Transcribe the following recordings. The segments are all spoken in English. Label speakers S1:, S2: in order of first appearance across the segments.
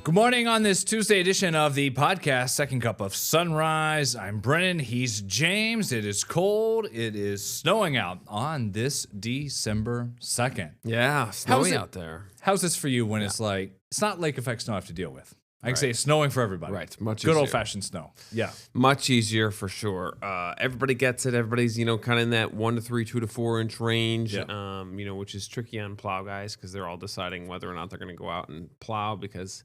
S1: Good morning on this Tuesday edition of the podcast, Second Cup of Sunrise. I'm Brennan. He's James. It is cold. It is snowing out on this December 2nd.
S2: Yeah, snowy out there.
S1: How's this for you when it's like, it's not lake effect snow I have to deal with? I can say it's snowing for everybody.
S2: Right, much
S1: Good
S2: easier.
S1: old-fashioned snow. Yeah.
S2: Much easier for sure. Everybody gets it. Everybody's, kind of in that 1 to 3, 2 to 4 inch range,
S1: Yeah.
S2: which is tricky on plow guys because they're all deciding whether or not they're going to go out and plow because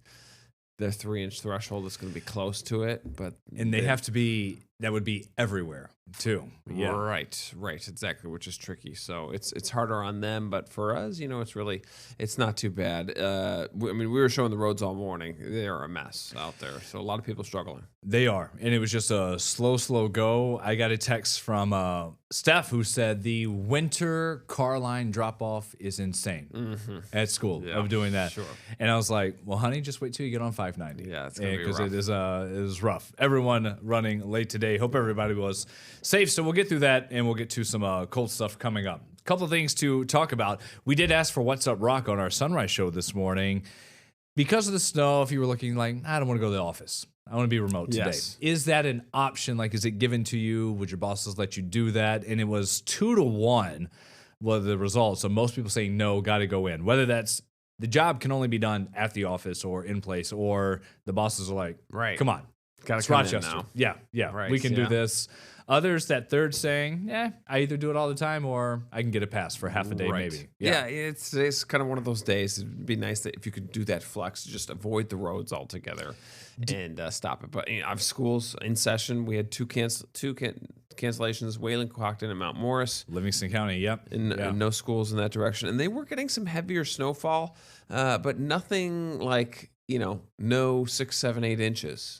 S2: their 3-inch threshold is going to be close to it. But
S1: And they have to be, that would be everywhere, too. Yeah.
S2: Right, exactly, which is tricky. So it's harder on them, but for us, it's not too bad. We were showing the roads all morning. They're a mess out there, so a lot of people struggling.
S1: They are. And it was just a slow go. I got a text from Steph who said the winter car line drop off is insane at school of doing that.
S2: Sure.
S1: And I was like, well, honey, just wait till you get on 590.
S2: Yeah, it's going to be rough.
S1: Because it is rough. Everyone running late today. Hope everybody was safe. So we'll get through that and we'll get to some cold stuff coming up. A couple of things to talk about. We did ask for What's Up Rock on our Sunrise show this morning. Because of the snow, if you were looking like, I don't want to go to the office. I want to be remote today.
S2: Yes.
S1: Is that an option? Like, is it given to you? Would your bosses let you do that? And it was 2-1 was the results. So most people saying no, got to go in. Whether that's the job can only be done at the office or in place, or the bosses are like,
S2: Right.
S1: come on.
S2: Gotta
S1: It's
S2: come in
S1: Rochester.
S2: now.
S1: Yeah.
S2: Right,
S1: We can do
S2: yeah.
S1: this. Others, that third saying, I either do it all the time or I can get a pass for half a day maybe.
S2: Yeah, it's kind of one of those days. It'd be nice that if you could do that flex, just avoid the roads altogether and stop it. But I have schools in session. We had two cancellations, Wayland, Cockton, and Mount Morris.
S1: Livingston County, yep.
S2: And no schools in that direction. And they were getting some heavier snowfall, but nothing like, no 6, 7, 8 inches.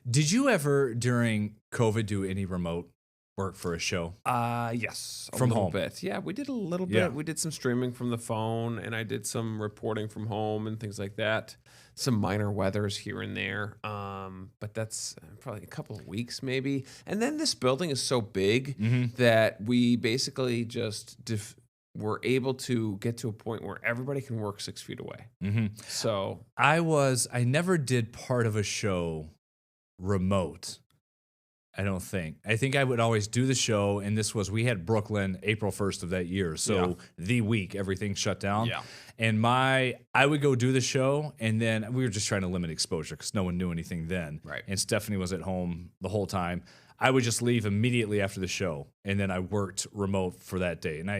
S1: Did you ever, during COVID, do any remote work for a show?
S2: Yes.
S1: From
S2: a little
S1: home.
S2: bit. Yeah, we did a little bit.
S1: Yeah.
S2: We did some streaming from the phone, and I did some reporting from home and things like that. Some minor weathers here and there. But that's probably a couple of weeks maybe. And then this building is so big that we basically just we're able to get to a point where everybody can work 6 feet away. So
S1: I never did part of a show remote. I don't think. I think I would always do the show, and we had Brooklyn April 1st of that year. So the week, everything shut down.
S2: Yeah.
S1: And I would go do the show, and then we were just trying to limit exposure because no one knew anything then.
S2: Right.
S1: And Stephanie was at home the whole time. I would just leave immediately after the show, and then I worked remote for that day. And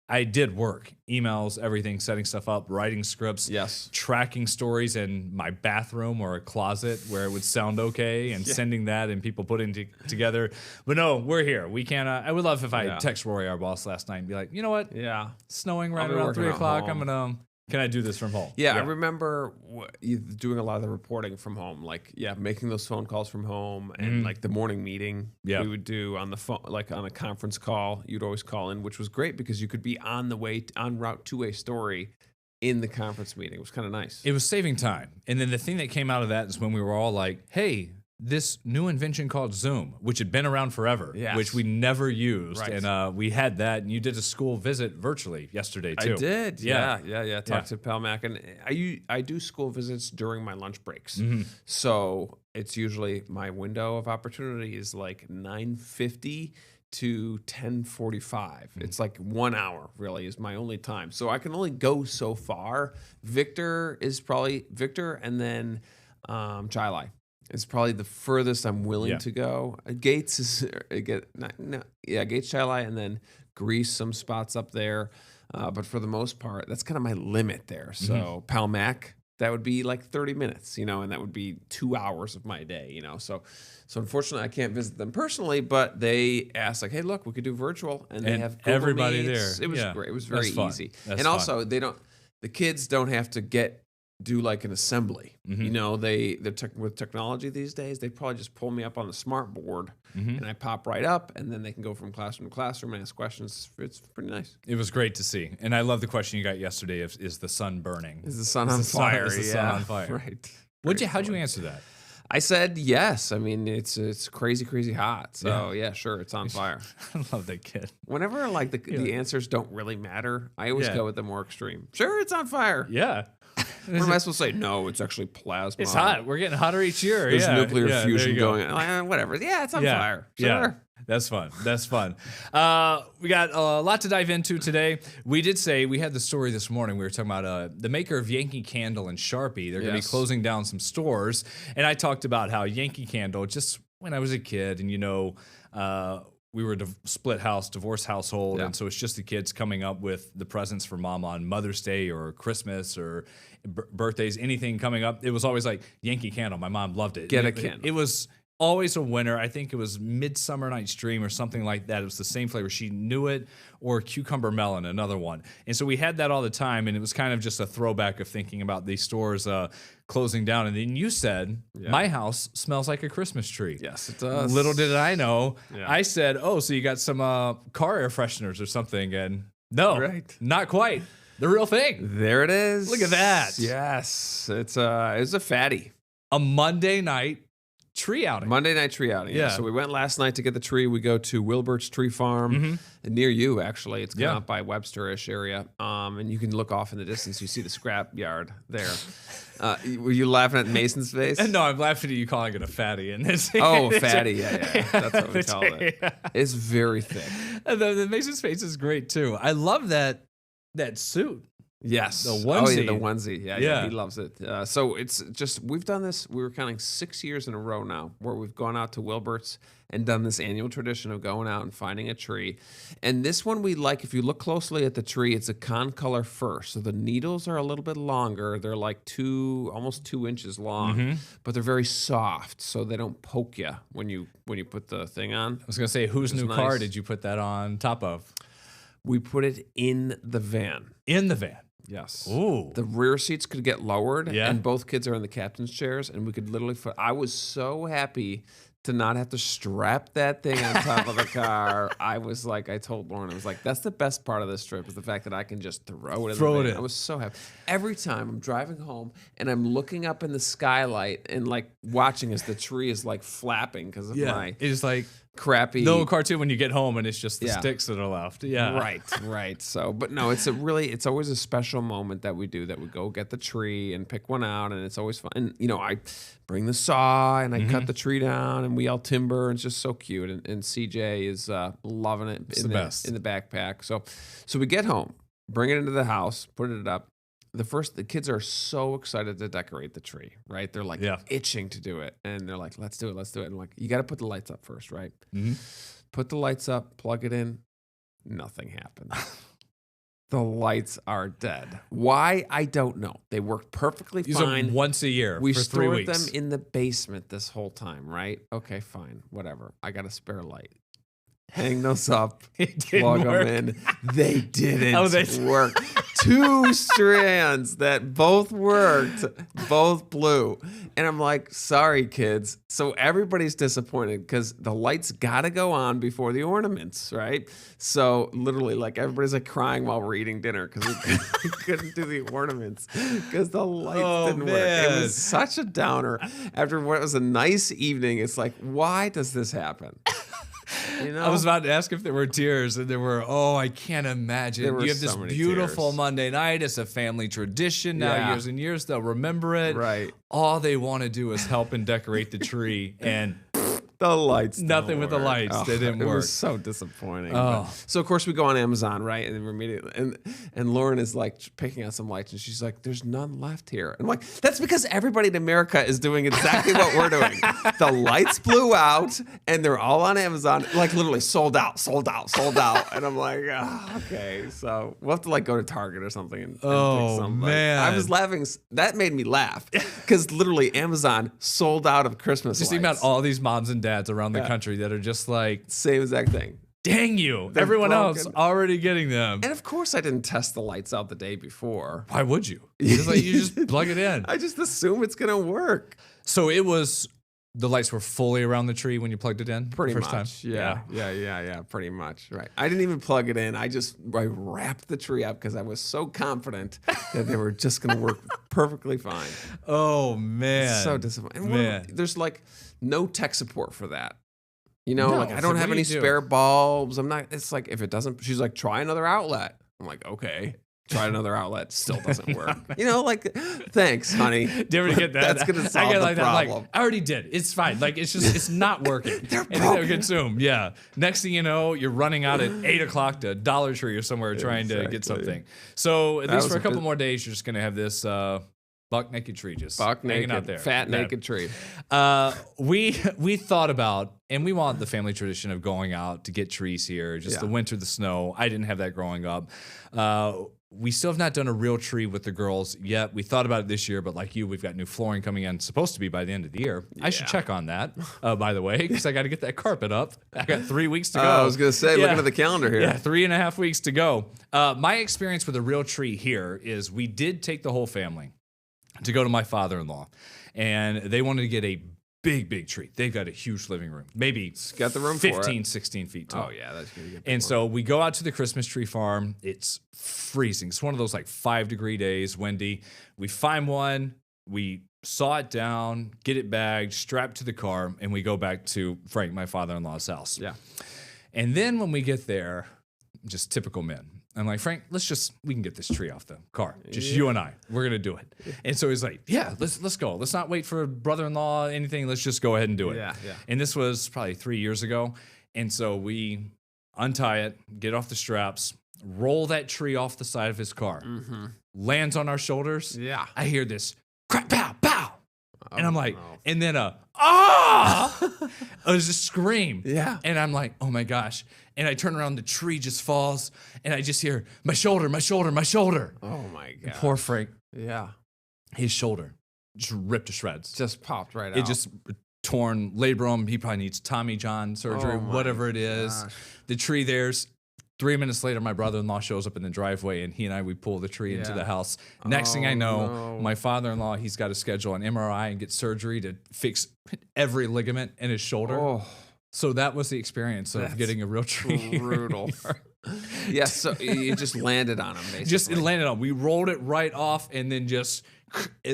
S1: I did work, emails, everything, setting stuff up, writing scripts,
S2: Yes.
S1: tracking stories in my bathroom or a closet where it would sound okay, and sending that and people putting together. But no, we're here. We can't. I would love if I text Rory, our boss, last night and be like, you know what?
S2: Yeah.
S1: It's snowing
S2: I'll
S1: right
S2: be
S1: around
S2: working
S1: 3
S2: at
S1: o'clock.
S2: home.
S1: Can I do this from home?
S2: Yeah, I remember doing a lot of the reporting from home, making those phone calls from home, and like the morning meeting we would do on the phone, like on a conference call. You'd always call in, which was great because you could be on route to a story in the conference meeting. It was kind of nice.
S1: It was saving time. And then the thing that came out of that is when we were all like, hey, this new invention called Zoom, which had been around forever, which we never used.
S2: Right.
S1: And we had that, and you did a school visit virtually yesterday, too.
S2: I did. Yeah. Talked
S1: Yeah.
S2: to Pal Mac, and I do school visits during my lunch breaks.
S1: Mm-hmm.
S2: So it's usually my window of opportunity is like 9:50 to 10:45. It's like 1 hour really is my only time. So I can only go so far. Victor and then Chilai. It's probably the furthest I'm willing to go. Gates is Gates, Chilai, and then Greece, some spots up there. But for the most part, that's kind of my limit there. So Pal Mac, that would be like 30 minutes, and that would be 2 hours of my day, So unfortunately, I can't visit them personally, but they asked like, hey, look, we could do virtual, and they have Google
S1: everybody
S2: Meets.
S1: there.
S2: It was great. It was very
S1: That's fun.
S2: easy.
S1: That's
S2: And
S1: fun.
S2: also, the kids don't have to do like an assembly. With technology these days, they probably just pull me up on the smart board and I pop right up, and then they can go from classroom to classroom and ask questions. It's pretty nice.
S1: It was great to see. And I love the question you got yesterday of, is the sun burning?
S2: Is the sun on fire?
S1: Is the sun on fire?
S2: Right.
S1: How'd you answer that?
S2: I said yes. I mean, it's crazy, crazy hot. So yeah, sure, it's on fire.
S1: I love that kid.
S2: Whenever the answers don't really matter, I always go with the more extreme. Sure, it's on fire.
S1: Yeah.
S2: What am I supposed to say? No, it's actually plasma.
S1: It's hot. We're getting hotter each year.
S2: There's nuclear
S1: there
S2: fusion
S1: you go.
S2: going on. Whatever. Yeah, it's on fire. Sure.
S1: Yeah. That's fun. That's fun. We got a lot to dive into today. We did say we had the story this morning. We were talking about the maker of Yankee Candle and Sharpie. They're going to be closing down some stores. And I talked about how Yankee Candle, just when I was a kid, and we were a split house, divorced household. And so it's just the kids coming up with the presents for mom on Mother's Day or Christmas or birthdays, anything coming up. It was always like Yankee Candle. My mom loved it.
S2: Get a candle.
S1: It was always a winner. I think it was Midsummer Night's Dream or something like that. It was the same flavor. She knew it, or Cucumber Melon, another one. And so we had that all the time, and it was kind of just a throwback of thinking about these stores closing down. And then you said, my house smells like a Christmas tree.
S2: Yes, it does.
S1: Little did I know. I said, oh, so you got some car air fresheners or something. And no, not quite. The real thing.
S2: There it is.
S1: Look at that.
S2: Yes, it's a fatty.
S1: A Monday night tree outing.
S2: Monday night tree outing.
S1: Yeah.
S2: So we went last night to get the tree. We go to Wilbert's Tree Farm near you, actually. It's kind of out by Webster-ish area. And you can look off in the distance. You see the scrap yard there. Were you laughing at Mason's face?
S1: No, I'm laughing at you calling it a fatty. And
S2: oh, fatty. Yeah. That's what we call it. It's very thick.
S1: The Mason's face is great, too. I love that suit.
S2: Yes.
S1: The onesie.
S2: Oh, yeah, the onesie. Yeah, he loves it. So it's just, we've done this, we were counting 6 years in a row now, where we've gone out to Wilbert's and done this annual tradition of going out and finding a tree. And this one we like, if you look closely at the tree, it's a concolor fir. So the needles are a little bit longer. They're like almost 2 inches long, but they're very soft, so they don't poke you when you put the thing on.
S1: I was going to say, whose new car did you put that on top of?
S2: We put it in the van.
S1: In the van?
S2: Yes.
S1: Ooh.
S2: The rear seats could get lowered, and both kids are in the captain's chairs, and we could literally I was so happy to not have to strap that thing on top of the car. I was like, I told Lauren, I was like, that's the best part of this trip is the fact that I can just throw it in the van. I was so happy. Every time I'm driving home and I'm looking up in the skylight and like watching as the tree is like flapping because of my
S1: it's like
S2: crappy
S1: no cartoon when you get home and it's just the sticks that are left.
S2: Right. So, but no, it's always a special moment that we do, that we go get the tree and pick one out, and it's always fun. And I bring the saw and I cut the tree down and we all timber, and it's just so cute. And CJ is loving it.
S1: It's the best
S2: in the backpack. So we get home, bring it into the house, put it up. The kids are so excited to decorate the tree, right? They're like itching to do it. And they're like, let's do it. And I'm like, you got to put the lights up first, right? Put the lights up, plug it in. Nothing happened. The lights are dead. Why? I don't know. They worked perfectly fine.
S1: Once a year
S2: we
S1: for 3 weeks.
S2: We stored them in the basement this whole time, right? Okay, fine. Whatever. I got a spare light. Hang those up, plug them in. They didn't work. 2 strands that both worked, both blew. And I'm like, sorry, kids. So everybody's disappointed because the lights got to go on before the ornaments, right? So literally, like, everybody's like crying while we're eating dinner because we couldn't do the ornaments because the lights didn't work. It was such a downer. After what was a nice evening, it's like, why does this happen?
S1: I was about to ask if there were tears, and there were. Oh, I can't imagine. You have this beautiful Monday night. It's a family tradition now. Years and years, they'll remember it.
S2: Right.
S1: All they want to do is help and decorate the tree, and
S2: the lights.
S1: Nothing with the lights. They didn't work.
S2: It was so disappointing. So of course we go on Amazon, right? And then we're immediately and Lauren is like picking out some lights, and she's like, "There's none left here." And I'm like, "That's because everybody in America is doing exactly what we're doing. The lights blew out, and they're all on Amazon, like literally sold out. And I'm like, okay, so we'll have to like go to Target or something and pick some.
S1: Man,
S2: I was laughing. That made me laugh because literally Amazon sold out of Christmas lights.
S1: Just think about all these moms and dads around the country that are just like,
S2: same exact thing.
S1: Dang you. Everyone else already getting them.
S2: And of course I didn't test the lights out the day before.
S1: Why would you? You just plug it in.
S2: I just assume it's going to work.
S1: So the lights were fully around the tree when you plugged it in?
S2: Pretty
S1: first
S2: much.
S1: Time?
S2: Yeah, pretty much. Right. I didn't even plug it in. I wrapped the tree up because I was so confident that they were just going to work perfectly fine.
S1: Oh, man.
S2: It's so disappointing. Man. There's like no tech support for that. I don't have any spare bulbs. It's like, if it doesn't, she's like, try another outlet. I'm like, okay. Tried another outlet, still doesn't work. Like, thanks, honey.
S1: Do you ever get that?
S2: That's gonna solve the
S1: that. Like,
S2: problem.
S1: I already did. It's fine. Like, it's not working. They're consumed. Yeah. Next thing you know, you're running out at 8 o'clock to Dollar Tree or somewhere trying to get something. So at least for a couple more days, you're just gonna have this buck naked tree just hanging out there.
S2: Fat naked tree.
S1: We thought about, and we want the family tradition of going out to get trees here. Just the winter, the snow. I didn't have that growing up. We still have not done a real tree with the girls yet. We thought about it this year, but like you, we've got new flooring coming in, supposed to be by the end of the year. I should check on that, by the way, because I got to get that carpet up. I got 3 weeks to go.
S2: I was going to say, looking at the calendar here.
S1: Yeah, 3.5 weeks to go. My experience with a real tree here is we did take the whole family to go to my father-in-law, and they wanted to get a big tree. They've got a huge living room, maybe
S2: got the room
S1: 15, 16 feet tall.
S2: Oh yeah, that's gonna get.
S1: And so we go out to the Christmas tree farm. It's freezing. It's one of those like 5-degree days, windy. We find one. We saw it down, get it bagged, strapped to the car, and we go back to Frank, my father-in-law's house.
S2: Yeah.
S1: And then when we get there, just typical men. I'm like, Frank, we can get this tree off the car. Just you and I. We're going to do it. And so he's like, yeah, let's go. Let's not wait for brother-in-law, anything. Let's just go ahead and do it.
S2: Yeah.
S1: And this was probably 3 years ago. And so we untie it, get off the straps, roll that tree off the side of his car, lands on our shoulders.
S2: Yeah.
S1: I hear this crack, pow, pow. And I'm like,
S2: no.
S1: and then it was a scream.
S2: Yeah.
S1: And I'm like, oh my gosh. And I turn around, the tree just falls, and I just hear, my shoulder, my shoulder, my shoulder.
S2: Oh my god.
S1: Poor Frank,
S2: Yeah.
S1: his shoulder just ripped to shreds.
S2: Just popped right out.
S1: It just torn labrum. He probably needs Tommy John surgery,
S2: Oh my
S1: whatever it is.
S2: gosh.
S1: The tree there's 3 minutes later, my brother-in-law shows up in the driveway, and he and I, we pull the tree into
S2: Yeah.
S1: the house. Next thing I know,
S2: no.
S1: my father-in-law, he's got to schedule an MRI and get surgery to fix every ligament in his shoulder.
S2: Oh,
S1: So that was the experience of
S2: That's
S1: getting a real tree.
S2: brutal. Yes, so you just landed on him, basically.
S1: Just it landed on. We rolled it right off, and then just.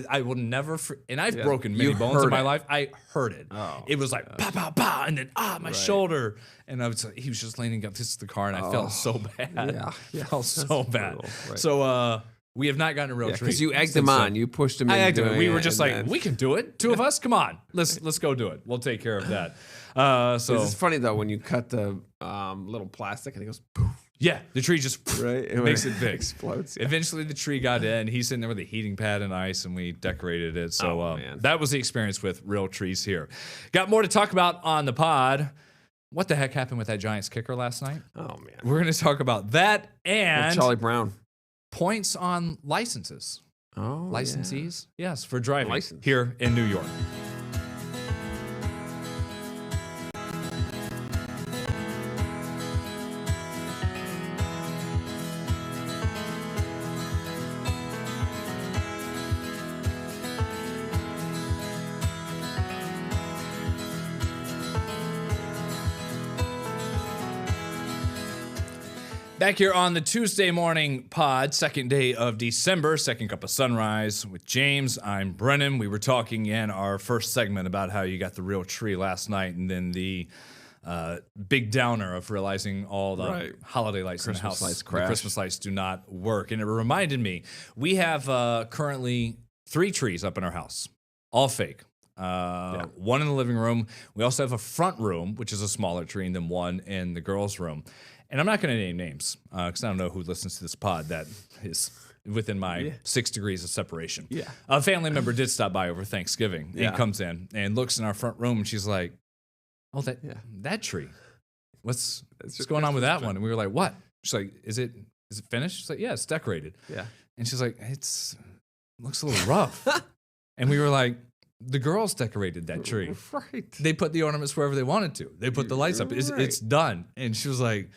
S1: I will never. And I've broken many
S2: You
S1: bones in
S2: heard
S1: my
S2: it.
S1: life. I heard it.
S2: Oh,
S1: it was like pow pow pow, and then my shoulder. And he was just leaning up to the car, and I felt so bad.
S2: Yeah.
S1: felt so bad.
S2: brutal. Right.
S1: So we have not gotten a real tree
S2: because you egged
S1: since
S2: him
S1: then.
S2: on. You pushed him
S1: I
S2: into
S1: egged him.
S2: doing
S1: We were
S2: it,
S1: just
S2: and
S1: like,
S2: then-
S1: we can do it. Two of us, come on, let's go do it. We'll take care of that. So
S2: It's funny though when you cut the little plastic and it goes poof,
S1: yeah, the tree just
S2: right? And
S1: makes
S2: when
S1: it big.
S2: explodes. Yeah.
S1: Eventually, the tree got in. He's sitting there with a heating pad and ice, and we decorated it. So
S2: Oh, man.
S1: that was the experience with real trees here. Got more to talk about on the pod. What the heck happened with that Giants kicker last night?
S2: Oh man.
S1: We're going to talk about that and
S2: Charlie Brown.
S1: points on licenses.
S2: Oh,
S1: Licensees, yes, for driving
S2: License.
S1: here in New York. Back here on the Tuesday morning pod, second day of December, second cup of sunrise with James. I'm Brennan. We were talking in our first segment about how you got the real tree last night, and then the big downer of realizing all the
S2: Right.
S1: holiday lights in the
S2: Christmas
S1: house.
S2: lights
S1: The
S2: crash.
S1: Christmas lights do not work. And it reminded me, we have currently 3 trees up in our house, all fake. One in the living room. We also have a front room, which is a smaller tree, and then one in the girls' room. And I'm not going to name names because I don't know who listens to this pod that is within my 6 degrees of separation.
S2: Yeah.
S1: A family member did stop by over Thanksgiving
S2: Yeah.
S1: and comes in and looks in our front room, and she's like, "Oh, that tree. What's going on with that one?" And we were like, "What?" She's like, "Is it finished?" She's like, "Yeah, it's decorated."
S2: Yeah.
S1: And she's like, it looks a little rough." And we were like, the girls decorated that tree.
S2: Right.
S1: They put the ornaments wherever they wanted to. They put the lights up. It's
S2: Right.
S1: done. And she was like,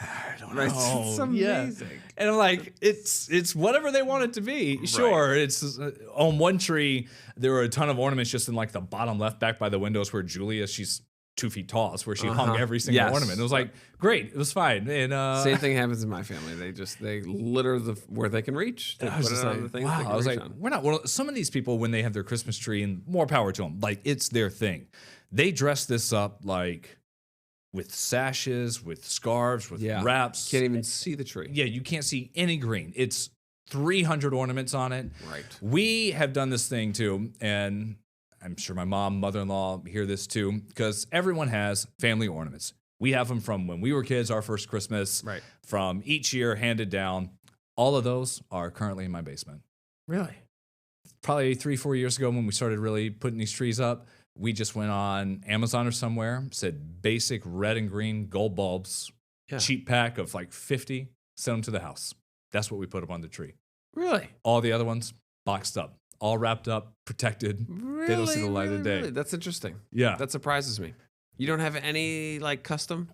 S1: I don't know.
S2: Right. It's amazing.
S1: And I'm like, it's whatever they want it to be. Sure. It's on one tree, there were a ton of ornaments just in like the bottom left back by the windows where Julia, she's 2 feet tall. It's where she hung every single
S2: Yes.
S1: ornament. It was like, great. It was fine. And
S2: Same thing happens in my family. They litter where they can reach. They
S1: I was
S2: put
S1: just
S2: it on
S1: like,
S2: the things
S1: wow.
S2: they can
S1: I was
S2: reach
S1: like,
S2: on.
S1: we're not. Well, some of these people, when they have their Christmas tree, and more power to them, like it's their thing. They dress this up like with sashes, with scarves, with
S2: Yeah.
S1: wraps.
S2: Can't even see the tree.
S1: Yeah, you can't see any green. It's 300 ornaments on it.
S2: Right.
S1: We have done this thing too, and I'm sure my mom, mother-in-law hear this too, because everyone has family ornaments. We have them from when we were kids, our first Christmas,
S2: Right.
S1: from each year handed down. All of those are currently in my basement.
S2: Really?
S1: Probably 3-4 years ago when we started really putting these trees up, we just went on Amazon or somewhere, said basic red and green gold bulbs,
S2: Yeah.
S1: cheap pack of like 50, sent them to the house. That's what we put up on the tree.
S2: Really?
S1: All the other ones boxed up, all wrapped up, protected.
S2: Really?
S1: They don't see the light of day.
S2: Really? That's interesting.
S1: Yeah.
S2: That surprises me. You don't have any like custom?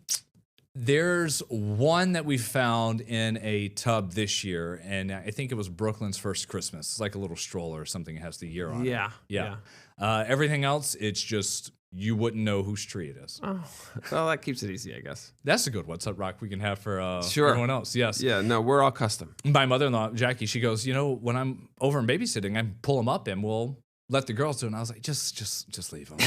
S1: There's one that we found in a tub this year, and I think it was Brooklyn's first Christmas. It's like a little stroller or something. It has the year on it.
S2: Yeah.
S1: Yeah. Everything else, it's just you wouldn't know whose tree it is.
S2: Oh, well, that keeps it easy, I guess.
S1: That's a good What's Up Rock we can have for
S2: Sure.
S1: everyone else. Yes.
S2: Yeah. No, we're all custom.
S1: My mother-in-law, Jackie, she goes, when I'm over and babysitting, I pull them up and we'll let the girls do it. And I was like, just leave them.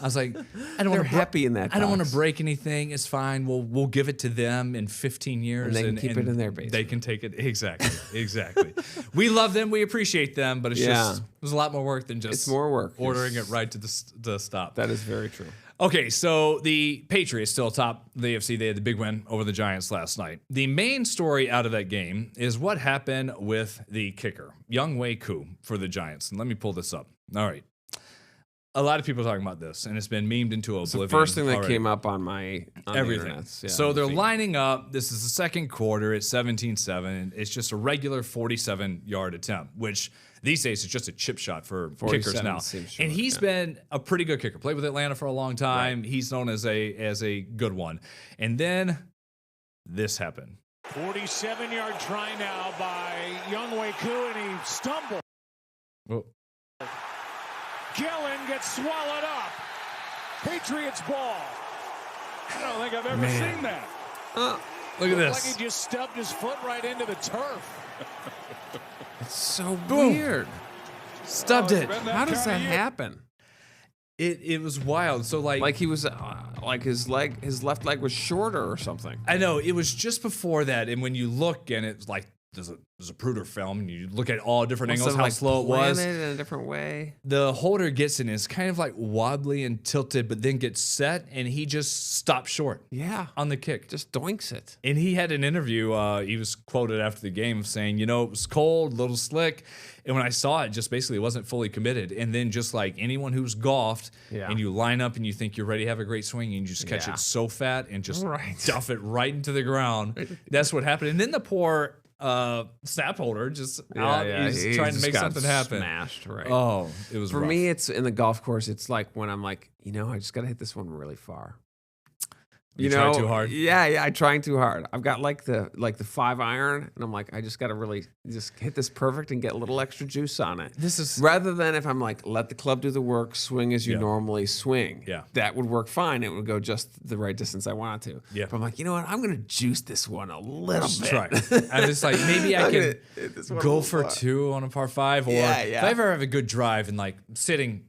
S1: I was like, I don't
S2: They're
S1: want to
S2: happy in that.
S1: I don't want
S2: box.
S1: to break anything. It's fine. We'll give it to them in 15 years.
S2: And they can keep it in their basement.
S1: They can take it. Exactly. We love them. We appreciate them. But it's just, there's a lot more work than just
S2: It's more work.
S1: ordering it right to the stop.
S2: That is very true.
S1: Okay, so the Patriots still top the AFC. They had the big win over the Giants last night. The main story out of that game is what happened with the kicker, Younghoe Koo, for the Giants. And let me pull this up. All right. A lot of people are talking about this, and it's been memed into oblivion.
S2: The first thing that
S1: already.
S2: came up on my
S1: Everything.
S2: The internets. Yeah,
S1: so
S2: on the
S1: they're
S2: feed.
S1: lining up. This is the second quarter. It's 17-7. It's just a regular 47-yard attempt, which these days is just a chip shot for kickers
S2: 47
S1: now.
S2: seems short,
S1: And he's been a pretty good kicker. Played with Atlanta for a long time.
S2: Right.
S1: He's known as a good one. And then this happened.
S3: 47-yard try now by Younghoe Koo, and he stumbled.
S1: Well,
S3: Gillen gets swallowed up. Patriots ball. I don't think I've ever
S1: Man.
S3: seen that.
S1: look at
S3: Like
S1: this.
S3: he just stubbed his foot right into the turf.
S2: It's so
S1: Boom.
S2: weird.
S1: Stubbed
S3: it's
S1: it.
S3: been
S2: How does that
S3: kind of year.
S2: happen?
S1: It was wild. So
S2: Like he was, like his left leg was shorter or something.
S1: I know it was just before that, and when you look and it's like there's a Pruder film, and you look at all different angles, how slow it was.
S2: Planted in a different way.
S1: The holder gets in, it's kind of like wobbly and tilted, but then gets set, and he just stopped short
S2: Yeah.
S1: on the kick.
S2: Just doinks it.
S1: And he had an interview. He was quoted after the game saying, it was cold, a little slick. And when I saw it, just basically wasn't fully committed. And then just like anyone who's golfed
S2: Yeah.
S1: and you line up and you think you're ready to have a great swing and you just catch
S2: Yeah.
S1: it so fat and just
S2: Right.
S1: duff it right into the ground. That's what happened. And then the poor snap holder just out. He's
S2: he
S1: trying to
S2: just
S1: make
S2: got
S1: something happen.
S2: Smashed, right?
S1: Oh, it was
S2: For
S1: rough.
S2: me, it's in the golf course. It's like when I'm like, I just got to hit this one really far.
S1: You try too hard?
S2: Yeah, I'm trying too hard. I've got like the 5-iron, and I'm like, I just got to really just hit this perfect and get a little extra juice on it.
S1: This is
S2: Rather than if I'm like, let the club do the work, swing as you
S1: Yeah.
S2: normally swing.
S1: Yeah.
S2: That would work fine. It would go just the right distance I want it to.
S1: Yeah.
S2: But I'm like, you know what? I'm going to juice this one a little
S1: just
S2: bit.
S1: try. I'm just like, maybe I
S2: I'm
S1: can
S2: gonna hit this one a
S1: go
S2: little
S1: for
S2: far.
S1: 2 on a par 5, or
S2: Yeah,
S1: if
S2: yeah.
S1: I ever have a good drive and like sitting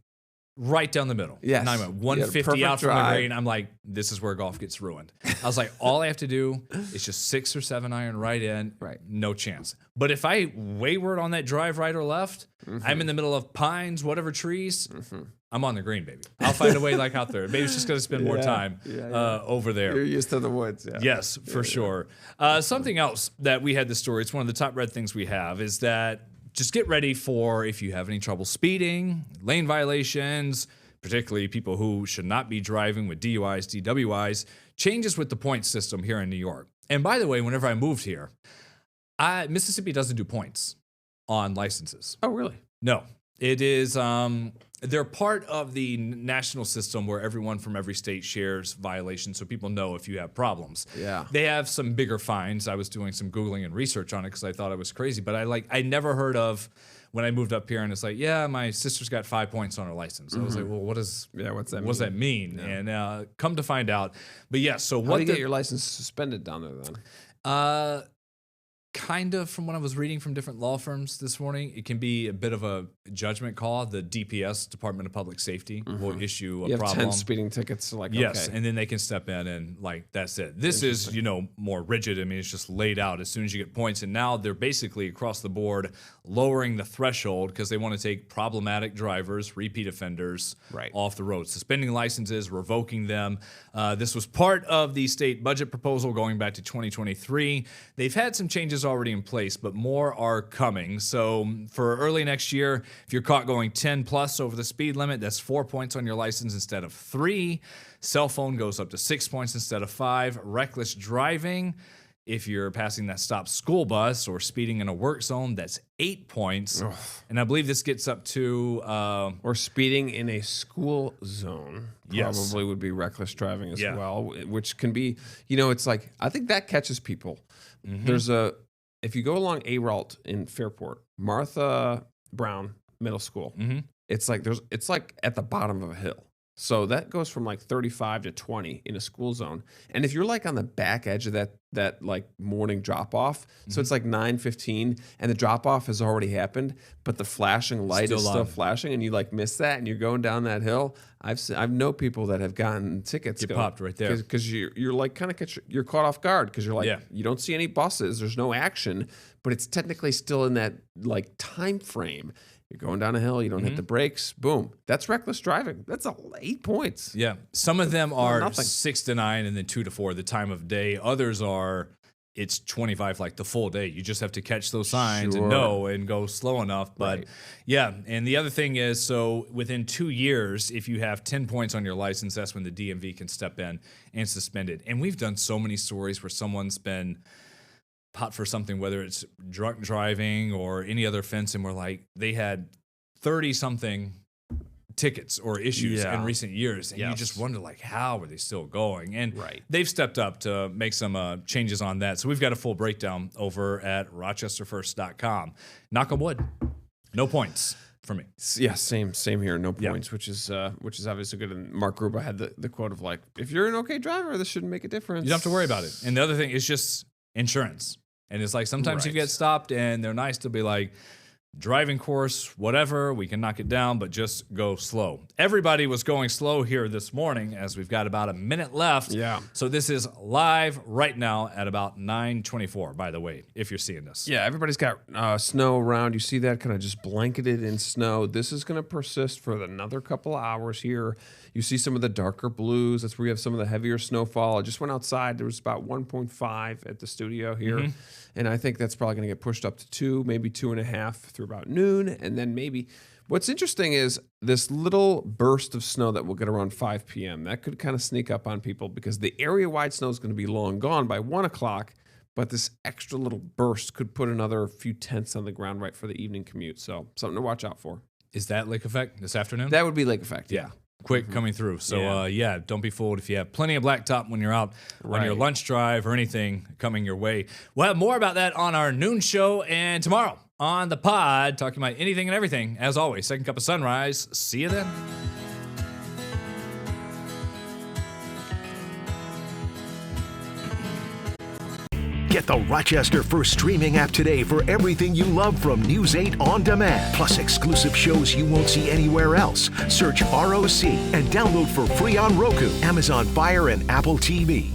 S1: right down the middle.
S2: Yes.
S1: And I went
S2: You had a
S1: 150
S2: perfect
S1: out from the
S2: drive.
S1: green. I'm like, this is where golf gets ruined. I was like, all I have to do is just 6 or 7 iron right in.
S2: Right.
S1: No chance. But if I wayward on that drive right or left,
S2: Mm-hmm.
S1: I'm in the middle of pines, whatever trees, I'm on the green, baby. I'll find a way like out there. Maybe it's just going to spend more
S2: Yeah.
S1: time over there.
S2: You're used to the woods. Yeah.
S1: Yes, for sure. Something else that we had the story, it's one of the top red things we have, is that just get ready for if you have any trouble speeding, lane violations, particularly people who should not be driving with DUIs, DWIs, changes with the point system here in New York. And by the way, whenever I moved here, Mississippi doesn't do points on licenses.
S2: Oh, really?
S1: No, it is. They're part of the national system where everyone from every state shares violations, so people know if you have problems.
S2: Yeah.
S1: They have some bigger fines. I was doing some Googling and research on it because I thought it was crazy, but I never heard of when I moved up here and it's like, yeah, my sister's got 5 points on her license. I was like, well,
S2: what's that?
S1: what does that mean? And come to find out, but yeah. So
S2: How
S1: what
S2: do you get your license suspended down there then?
S1: kind of, from what I was reading from different law firms this morning, it can be a bit of a judgment call. The DPS, Department of Public Safety, will issue a
S2: You have
S1: problem.
S2: 10 speeding tickets. Like,
S1: Yes,
S2: okay.
S1: and then they can step in and like that's it. This is more rigid. I mean, it's just laid out as soon as you get points, and now they're basically across the board lowering the threshold because they want to take problematic drivers, repeat offenders,
S2: Right.
S1: off the road, suspending licenses, revoking them. This was part of the state budget proposal going back to 2023. They've had some changes already in place, but more are coming. So for early next year, if you're caught going 10 plus over the speed limit, that's 4 points on your license instead of 3. Cell phone goes up to 6 points instead of 5. Reckless driving, if you're passing that stopped school bus or speeding in a work zone, that's 8 points. And I believe this gets up to
S2: Or speeding in a school zone
S1: Yes.
S2: probably would be reckless driving as
S1: Yeah.
S2: well, which can be, it's like, I think that catches people. There's if you go along A-Route in Fairport, Martha Brown Middle School, it's like at the bottom of a hill. So that goes from like 35 to 20 in a school zone. And if you're like on the back edge of that like morning drop off, so it's like 9:15 and the drop off has already happened, but the flashing light
S1: Still
S2: is still
S1: on.
S2: flashing and you like miss that and you're going down that hill. I've known people that have gotten tickets.
S1: Get popped right there.
S2: Because you're like kind of you're caught off guard because you're like,
S1: Yeah.
S2: you don't see any buses, there's no action, but it's technically still in that like time frame. You're going down a hill, you don't hit the brakes, boom. That's reckless driving. That's 8 points.
S1: Yeah, some of them are
S2: nothing.
S1: 6 to 9 and then 2 to 4 the time of day. Others are it's 25 like the full day. You just have to catch those signs
S2: Sure.
S1: and know and go slow enough. But
S2: Right.
S1: yeah, and the other thing is, so within 2 years, if you have 10 points on your license, that's when the DMV can step in and suspend it. And we've done so many stories where someone's been pot for something, whether it's drunk driving or any other offense, and we're like, they had 30 something tickets or issues
S2: Yeah.
S1: in recent years, and you
S2: Yes.
S1: just wonder like, how are they still going? And
S2: Right.
S1: they've stepped up to make some changes on that. So we've got a full breakdown over at rochesterfirst.com. Knock on wood, no points for me.
S2: Yeah, same here. No
S1: Yeah.
S2: points, which is obviously good. And Mark Gruba had the quote of like, if you're an okay driver, this shouldn't make a difference.
S1: You don't have to worry about it. And the other thing is just insurance. And it's like sometimes you
S2: Right.
S1: get stopped and they're nice to be like, driving course, whatever, we can knock it down, but just go slow. Everybody was going slow here this morning as we've got about a minute left.
S2: Yeah.
S1: So this is live right now at about 9:24, by the way, if you're seeing this.
S2: Yeah, everybody's got snow around. You see that kind of just blanketed in snow. This is going to persist for another couple of hours here. You see some of the darker blues. That's where you have some of the heavier snowfall. I just went outside. There was about 1.5 at the studio here. And I think that's probably going to get pushed up to 2, maybe 2.5 through about noon. And then maybe what's interesting is this little burst of snow that we'll get around 5 p.m. That could kind of sneak up on people because the area-wide snow is going to be long gone by 1 o'clock. But this extra little burst could put another few tenths on the ground right for the evening commute. So something to watch out for.
S1: Is that lake effect this afternoon?
S2: That would be lake effect.
S1: Yeah. Quick coming through. So,
S2: Yeah.
S1: don't be fooled if you have plenty of blacktop when you're out on your
S2: Right.
S1: lunch drive or anything coming your way. We'll have more about that on our noon show and tomorrow on the pod, talking about anything and everything. As always, Second Cup of Sunrise. See you then.
S4: Get the Rochester First streaming app today for everything you love from News 8 On Demand, plus exclusive shows you won't see anywhere else. Search ROC and download for free on Roku, Amazon Fire, and Apple TV.